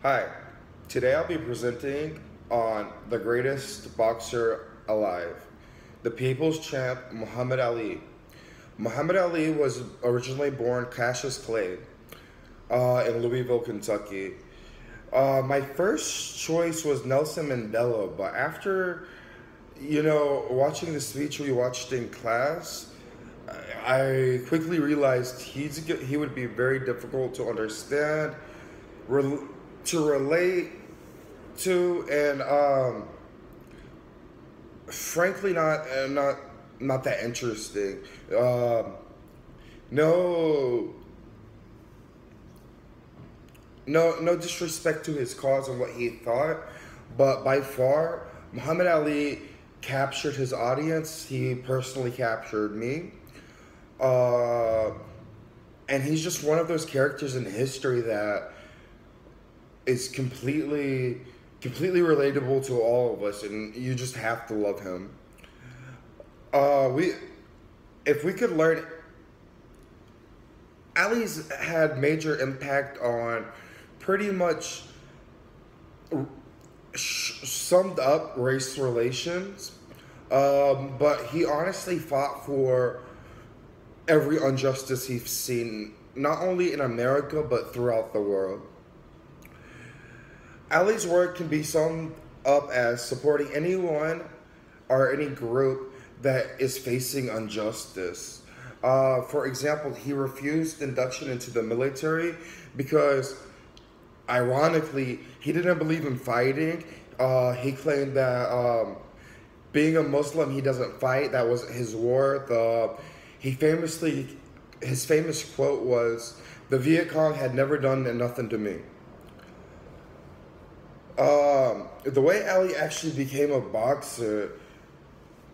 Hi, today I'll be presenting on the greatest boxer alive, the people's champ Muhammad Ali. Muhammad Ali was originally born Cassius Clay in Louisville, Kentucky. My first choice was Nelson Mandela, but after watching the speech we watched in class, I quickly realized he would be very difficult to understand, rel- to relate to, and frankly, not that interesting. Um, no, no disrespect to his cause and what he thought, but by far, Muhammad Ali captured his audience. He personally captured me. Uh, and he's just one of those characters in history that is completely relatable to all of us, and you just have to love him. We if we could learn, Ali's had major impact on pretty much summed up race relations, but he honestly fought for every injustice he's seen, not only in America but throughout the world. Ali's work can be summed up as supporting anyone or any group that is facing injustice. For example, he refused induction into the military because, ironically, he didn't believe in fighting. He claimed that being a Muslim, he doesn't fight. That was his war. He famously, his famous quote was, "The Viet Cong had never done nothing to me." The way Ali actually became a boxer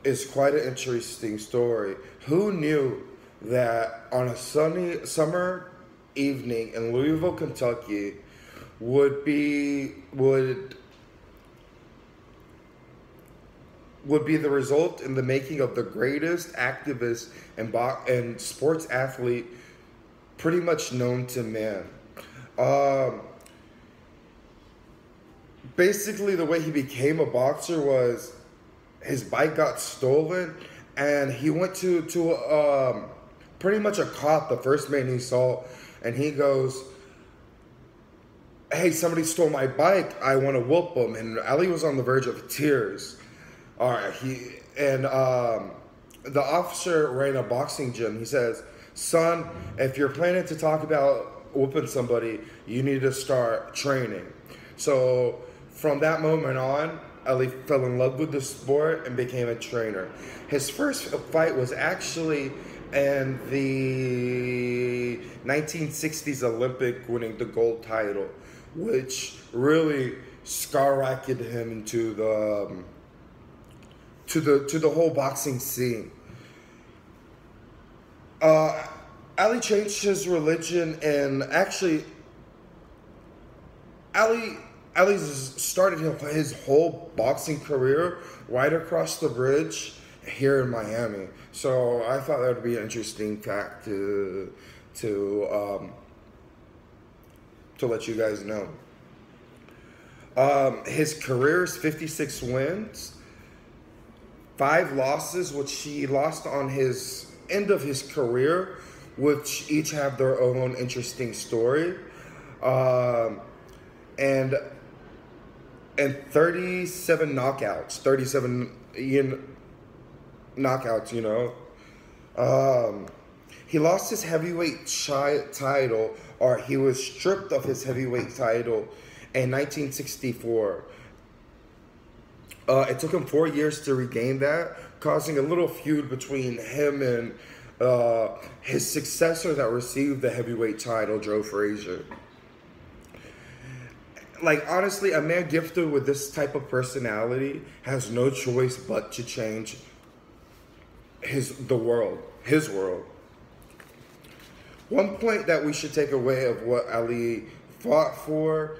is quite an interesting story. Who knew that on a sunny summer evening in Louisville, Kentucky, would be would be the result in the making of the greatest activist and sports athlete pretty much known to man. Um, Basically, the way he became a boxer was his bike got stolen, and he went to pretty much a cop, the first man he saw, and he goes, "Hey, somebody stole my bike. I want to whoop him." And Ali was on the verge of tears. All right, the officer ran a boxing gym. He says, "Son, if you're planning to talk about whooping somebody, you need to start training." So from that moment on, Ali fell in love with the sport and became a trainer. His first fight was actually in the 1960s Olympic, winning the gold title, which really skyrocketed him into the whole boxing scene. Uh, Ali changed his religion, and actually, Ali Ali started his whole boxing career right across the bridge here in Miami. So I thought that would be an interesting fact to um, to let you guys know. His career is 56 wins, 5 losses, which he lost on his end of his career, which each have their own interesting story. Um, and and 37 knockouts, 37 knockouts, he lost his heavyweight title, or he was stripped of his heavyweight title in 1964. It took him 4 years to regain that, causing a little feud between him and his successor that received the heavyweight title, Joe Frazier. Like, honestly, a man gifted with this type of personality has no choice but to change his world. One point that we should take away of what Ali fought for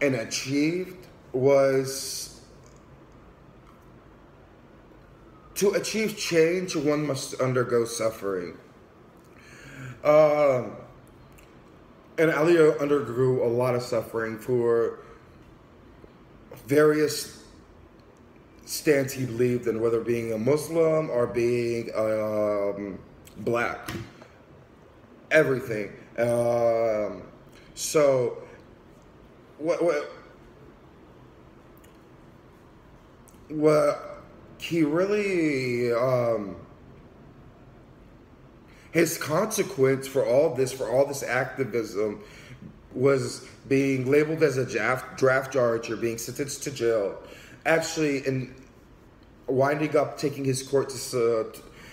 and achieved was, to achieve change, one must undergo suffering. Um, And Ali undergo a lot of suffering for various stance he believed in, whether being a Muslim or being black. Everything. So, what he really, his consequence for all this activism, was being labeled as a draft dodger, being sentenced to jail. Actually, in winding up taking his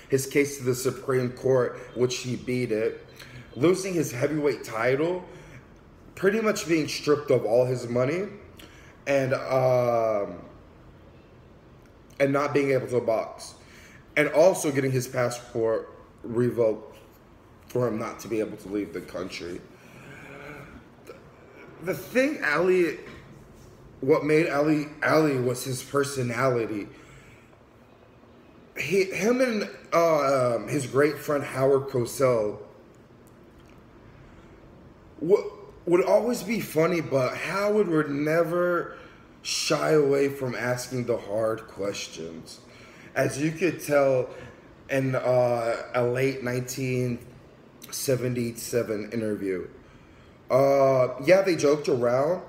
his case to the Supreme Court, which he beat it, losing his heavyweight title, pretty much being stripped of all his money, and not being able to box, and also getting his passport revoked for him not to be able to leave the country. The thing what made Ali was his personality. Him and his great friend Howard Cosell would always be funny, but Howard would never shy away from asking the hard questions. As you could tell in a late 1977 interview. Yeah, they joked around.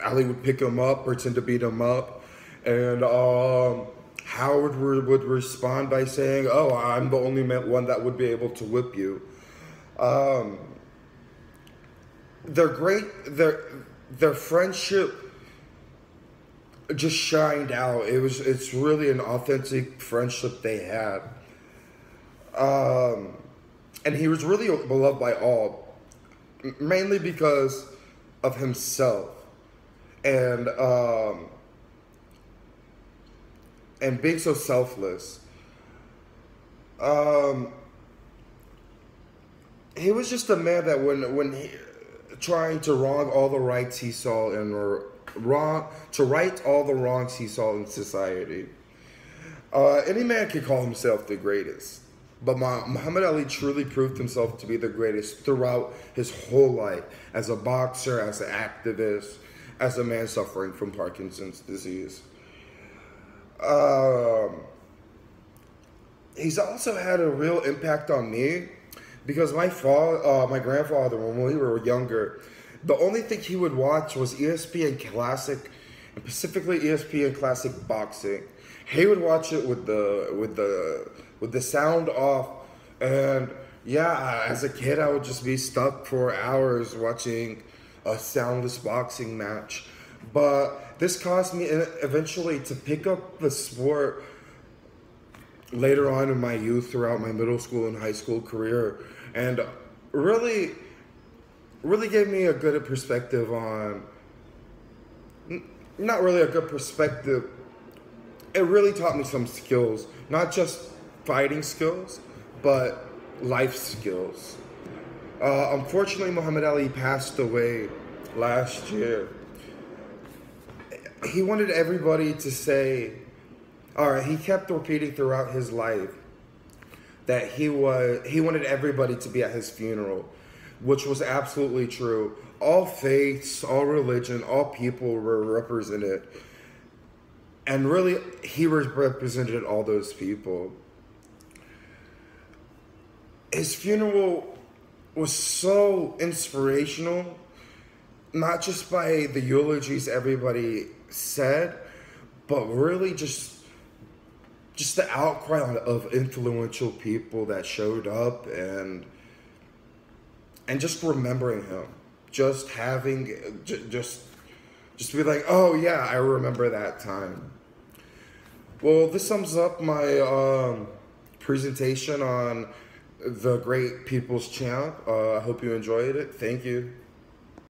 Ali would pick him up, pretend to beat him up, and Howard would respond by saying, "Oh, I'm the only one that would be able to whip you." Their friendship just shined out. It's really an authentic friendship they had. And he was really beloved by all, mainly because of himself and being so selfless. He was just a man that when he trying to wrong all the rights he saw to right all the wrongs he saw in society. Any man can call himself the greatest. But Muhammad Ali truly proved himself to be the greatest throughout his whole life, as a boxer, as an activist, as a man suffering from Parkinson's disease. He's also had a real impact on me, because my grandfather, when we were younger, the only thing he would watch was ESPN Classic, and specifically ESPN Classic Boxing. He would watch it with the sound off, and yeah, as a kid, I would just be stuck for hours watching a soundless boxing match. But this caused me eventually to pick up the sport later on in my youth, throughout my middle school and high school career, and really gave me a good perspective on, not really a good perspective, it really taught me some skills, not just fighting skills, but life skills. Unfortunately, Muhammad Ali passed away last year. He wanted everybody to say, he kept repeating throughout his life that he wanted everybody to be at his funeral, which was absolutely true. All faiths, all religion, all people were represented. And really, he represented all those people. His funeral was so inspirational, not just by the eulogies everybody said, but really just the outcry of influential people that showed up, and just remembering him, just be like, oh yeah, I remember that time. Well, this sums up my presentation on the great people's champ. I hope you enjoyed it. Thank you.